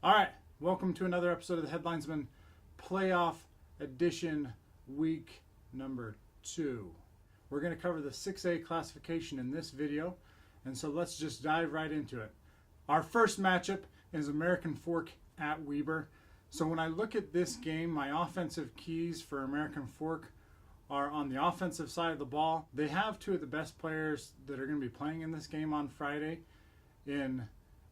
All right, welcome to another episode of the Headlinesman Playoff Edition, week number 2. We're going to cover the 6A classification in this video, and so let's just dive right into it. Our first matchup is American Fork at Weber. So when I look at this game, my offensive keys for American Fork are on the offensive side of the ball. They have two of the best players that are going to be playing in this game on Friday in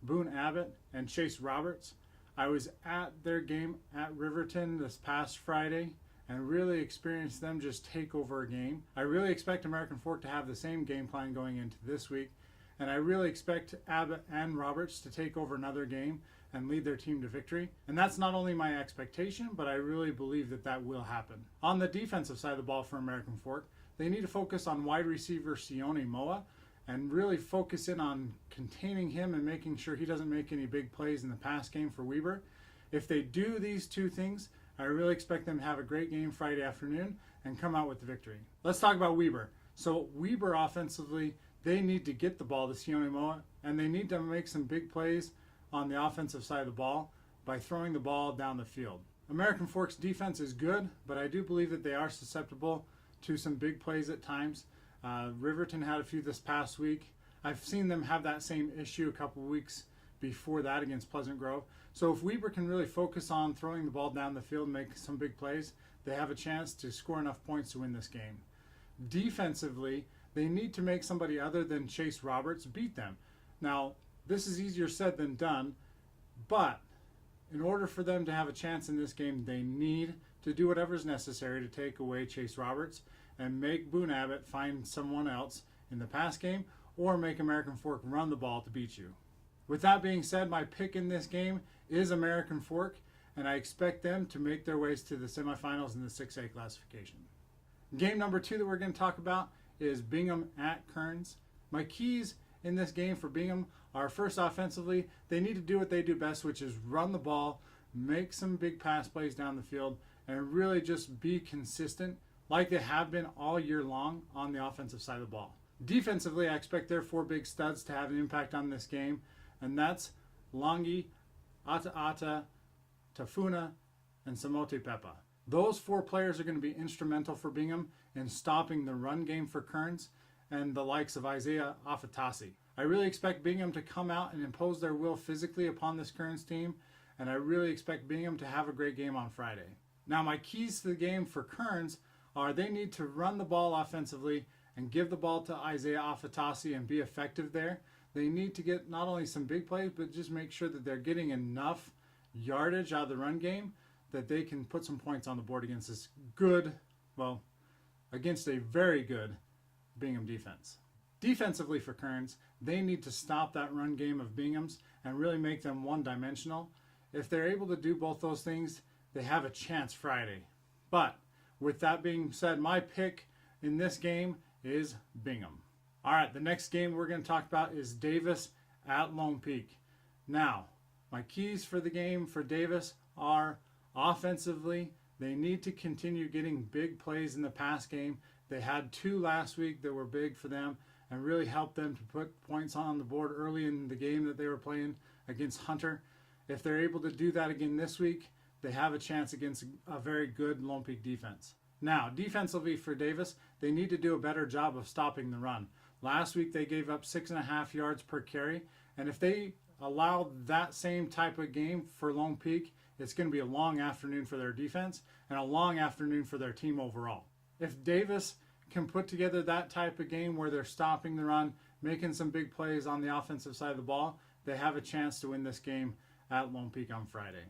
Boone Abbott and Chase Roberts. I was at their game at Riverton this past Friday and really experienced them just take over a game. I really expect American Fork to have the same game plan going into this week, and I really expect Abbott and Roberts to take over another game and lead their team to victory. And that's not only my expectation, but I really believe that that will happen. On the defensive side of the ball for American Fork, they need to focus on wide receiver Sione Moa and really focus in on containing him and making sure he doesn't make any big plays in the pass game for Weber. If they do these two things, I really expect them to have a great game Friday afternoon and come out with the victory. Let's talk about Weber. So Weber offensively, they need to get the ball to Sione Moa, and they need to make some big plays on the offensive side of the ball by throwing the ball down the field. American Fork's defense is good, but I do believe that they are susceptible to some big plays at times. Riverton had a few this past week. I've seen them have that same issue a couple weeks before that against Pleasant Grove. So if Weber can really focus on throwing the ball down the field and make some big plays, they have a chance to score enough points to win this game. Defensively, they need to make somebody other than Chase Roberts beat them. Now, this is easier said than done, but in order for them to have a chance in this game, they need to do whatever is necessary to take away Chase Roberts and make Boone Abbott find someone else in the pass game or make American Fork run the ball to beat you. With that being said, my pick in this game is American Fork, and I expect them to make their ways to the semifinals in the 6A classification. Game number 2 that we're going to talk about is Bingham at Kearns. My keys in this game for Bingham are, first, offensively, they need to do what they do best, which is run the ball, make some big pass plays down the field, and really just be consistent like they have been all year long on the offensive side of the ball. Defensively, I expect their 4 big studs to have an impact on this game, and that's Langi, Ata, Tafuna, and Samote Pepa. Those 4 players are going to be instrumental for Bingham in stopping the run game for Kearns and the likes of Isaiah Afatasi. I really expect Bingham to come out and impose their will physically upon this Kearns team, and I really expect Bingham to have a great game on Friday. Now, my keys to the game for Kearns are they need to run the ball offensively and give the ball to Isaiah Afatasi and be effective there. They need to get not only some big plays, but just make sure that they're getting enough yardage out of the run game that they can put some points on the board against this against a very good Bingham defense. Defensively for Kearns, they need to stop that run game of Bingham's and really make them one-dimensional. If they're able to do both those things, they have a chance Friday. But with that being said, my pick in this game is Bingham. All right, the next game we're going to talk about is Davis at Lone Peak. Now, my keys for the game for Davis are offensively, they need to continue getting big plays in the pass game. They had 2 last week that were big for them and really helped them to put points on the board early in the game that they were playing against Hunter. If they're able to do that again this week, they have a chance against a very good Lone Peak defense. Now, defensively for Davis, they need to do a better job of stopping the run. Last week they gave up 6.5 yards per carry, and if they allow that same type of game for Lone Peak, it's going to be a long afternoon for their defense and a long afternoon for their team overall. If Davis can put together that type of game where they're stopping the run, making some big plays on the offensive side of the ball, they have a chance to win this game at Lone Peak on Friday.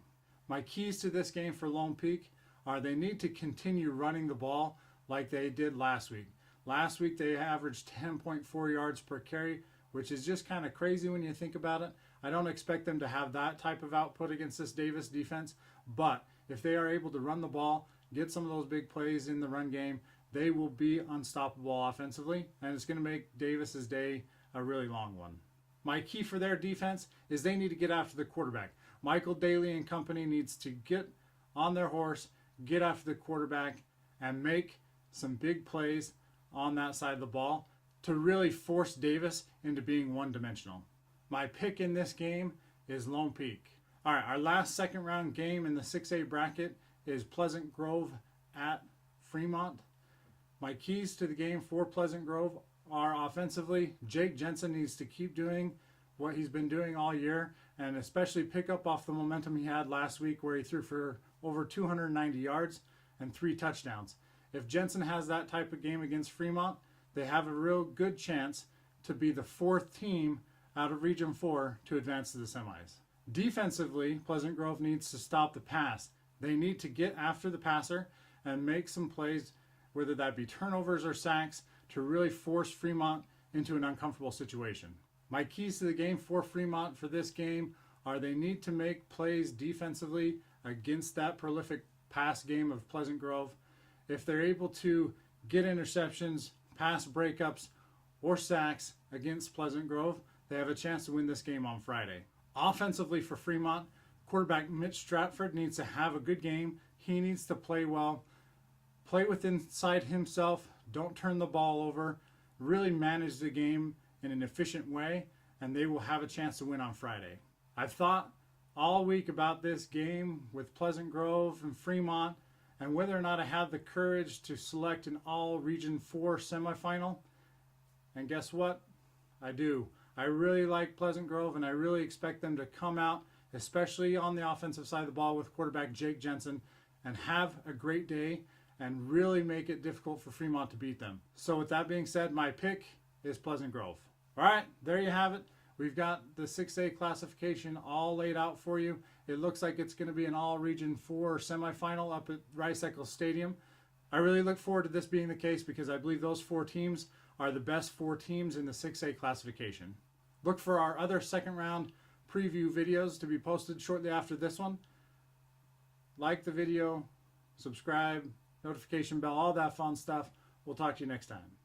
My keys to this game for Lone Peak are they need to continue running the ball like they did last week. Last week they averaged 10.4 yards per carry, which is just kind of crazy when you think about it. I don't expect them to have that type of output against this Davis defense, but if they are able to run the ball, get some of those big plays in the run game, they will be unstoppable offensively, and it's going to make Davis's day a really long one. My key for their defense is they need to get after the quarterback. Michael Daly and company needs to get on their horse, get after the quarterback, and make some big plays on that side of the ball to really force Davis into being one-dimensional. My pick in this game is Lone Peak. All right, our last second round game in the 6A bracket is Pleasant Grove at Fremont. My keys to the game for Pleasant Grove are offensively, Jake Jensen needs to keep doing what he's been doing all year, and especially pick up off the momentum he had last week where he threw for over 290 yards and 3 touchdowns. If Jensen has that type of game against Fremont, they have a real good chance to be the 4th team out of Region 4 to advance to the semis. Defensively, Pleasant Grove needs to stop the pass. They need to get after the passer and make some plays, whether that be turnovers or sacks, to really force Fremont into an uncomfortable situation. My keys to the game for Fremont for this game are they need to make plays defensively against that prolific pass game of Pleasant Grove. If they're able to get interceptions, pass breakups, or sacks against Pleasant Grove, they have a chance to win this game on Friday. Offensively for Fremont, quarterback Mitch Stratford needs to have a good game. He needs to play well, play with inside himself, don't turn the ball over, really manage the game in an efficient way, and they will have a chance to win on Friday. I've thought all week about this game with Pleasant Grove and Fremont and whether or not I have the courage to select an all Region 4 semifinal. And guess what? I do. I really like Pleasant Grove, and I really expect them to come out, especially on the offensive side of the ball with quarterback Jake Jensen, and have a great day and really make it difficult for Fremont to beat them. So with that being said, my pick is Pleasant Grove. All right, there you have it. We've got the 6A classification all laid out for you. It looks like it's going to be an all Region 4 semifinal up at Rice Eccles Stadium. I really look forward to this being the case because I believe those 4 teams are the best 4 teams in the 6A classification. Look for our other second round preview videos to be posted shortly after this one. Like the video, subscribe, notification bell, all that fun stuff. We'll talk to you next time.